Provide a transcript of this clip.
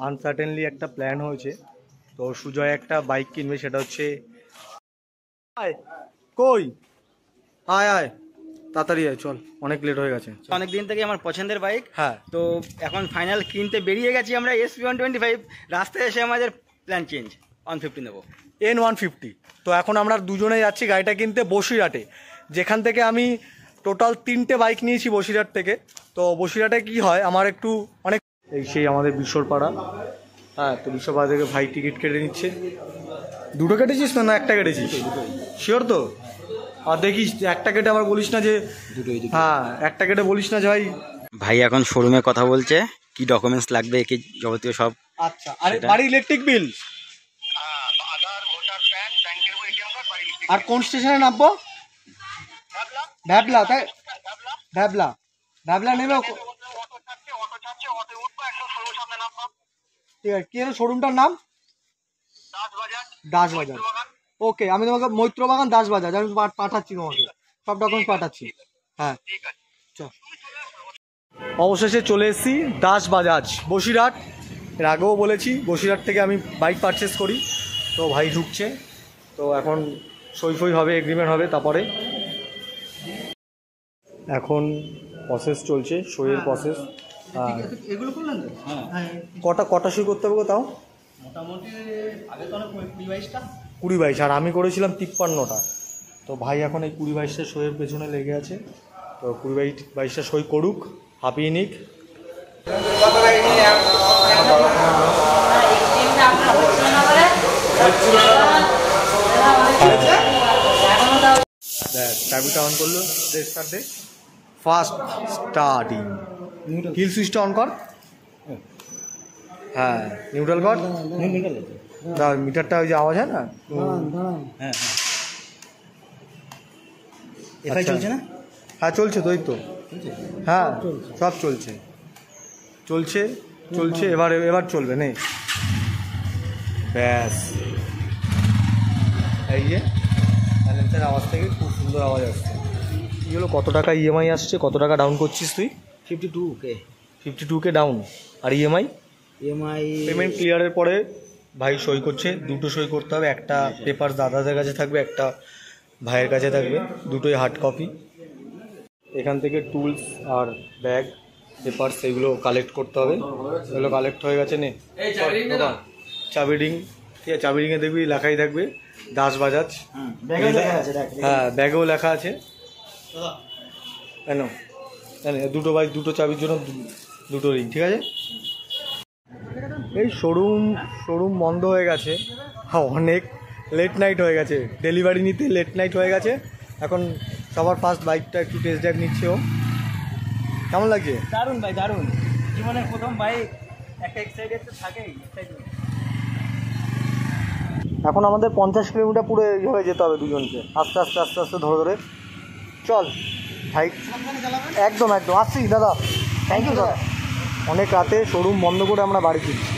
আনসার্টেনলি একটা প্ল্যান হয়েছে। তো সুজয় একটা বাইক কিনবে, সেটা হচ্ছে কই আয় আয় তাড়াতাড়ি আয়, চল অনেক লেট হয়ে গেছে। অনেক দিন থেকে আমার পছন্দের বাইক। হ্যাঁ, তো এখন ফাইনাল কিনতে বেরিয়ে গেছি আমরা SP125। রাস্তায় এসে আমাদের প্ল্যান চেঞ্জ, 150 নেবো, N150। তো এখন আমরা দুজনে যাচ্ছি গাড়িটা কিনতে বসিরহাটে, যেখান থেকে আমি টোটাল 3টে বাইক নিয়েছি বসিরহাট থেকে। তো বসিরহাটে কি হয় আমার একটু অনেক, এই সেই আমাদের বিশ্বরপাড়া। হ্যাঁ, তো বিশ্বরপাড়া থেকে ভাই টিকিট কেটে নিচ্ছে। দুটো কেটেছিস না একটা কেটেছিস? শিওর তো? আর দেখিস একটা কেটে আবার বলিস না যে হ্যাঁ একটা কেটে বলিস না যে ভাই। ভাই এখন শোরুমে কথা বলছে, কি ডকুমেন্টস লাগবে কি যাবতীয় সব। আচ্ছা, আরে বাড়ি ইলেকট্রিক বিল আর কোন স্টেশনে নামবো? ভ্যাবলা, তাই ভ্যাবলা ভ্যাবলা নেবে। ঠিক আছে, কি হলো শোরুমটার নাম? দাসবাজার। ওকে, আমি তোমাকে মৈত্রবাগান দাসবাজার আমি পাঠাচ্ছি, তোমাকে সব ডকুমেন্টস পাঠাচ্ছি। হ্যাঁ চল। অবশেষে চলে এসেছি দাসবাজাজ বসিরহাট। এর আগেও বলেছি বসিরহাট থেকে আমি বাইক পারচেস করি। তো ভাই ঢুকছে, তো এখন সই হবে, এগ্রিমেন্ট হবে, তারপরে এখন প্রসেস চলছে, সইয়ের প্রসেস। এগুলো করলেন তো? হ্যাঁ। কটা সই করতে হবে গো? তাও মোটামুটি আগে তো অনেক 20-22টা। 20-22, আর আমি করেছিলাম 53টা। তো ভাই এখন এই 20-22টা সইয়ের পেছনে লেগে আছে। তো 20-22টা সই করুক, হাঁপিয়ে নিক। চাবিটা অন করলো, স্টার্ট দে, ফাস্ট স্টার্টিং। হিল সুইচটা অন কর। হ্যাঁ, নিউট্রাল কর। দাও মিটারটা, ওই যে আওয়াজ হয় না। হ্যাঁ এফআই চলছে না? হ্যাঁ চলছে তো, এই তো। হ্যাঁ সব চলছে চলছে চলছে, এবার চলবে নে। ব্যাস, এই যে সাইলেন্সের আওয়াজ থেকে খুব সুন্দর আওয়াজ আসছে। কী হলো, কত টাকা ইএমআই আসছে? কত টাকা ডাউন করছিস তুই? 52K। 52K down. আর ইএমআই পেমেন্ট ক্লিয়ারের পরে ভাই সই করছে। দুটো সই করতে হবে, একটা পেপার দাদাদের কাছে থাকবে, একটা ভাইয়ের কাছে থাকবে, দুটোই হার্ড কপি। এখান থেকে টুলস আর ব্যাগ পেপার সেগুলো কালেক্ট করতে হবে। এগুলো কালেক্ট হয়ে গেছে, নে চাবি রিং। ঠিক আছে, চাবি রিংয়ে দেখবি লেখাই থাকবে দাসবাজাজ। হ্যাঁ, ব্যাগেও লেখা আছে। কেন দুটো বাইক, দুটো চাবির জন্য দুটো রিং। ঠিক আছে, এই শোরুম বন্ধ হয়ে গেছে। হ্যাঁ, অনেক লেট নাইট হয়ে গেছে, ডেলিভারি নিতে লেট নাইট হয়ে গেছে। এখন সবার ফার্স্ট বাইকটা একটু টেস্ট ড্রাইভ নিচ্ছে। ও কেমন লাগছে? দারুণ ভাই, দারুণ। জীবনের প্রথম বাইক, একটা এক্সাইটেড তো থাকেই। এখন আমাদের 50 কিলোমিটার পুরো হয়ে যেতে হবে দুজনকে, আস্তে আস্তে আস্তে আস্তে ধরে ধরে চল ভাই। একদম আসছি দাদা, থ্যাংক ইউ দাদা। অনেক রাতে শোরুম বন্ধ করে আমরা বাড়ি ফিরছি।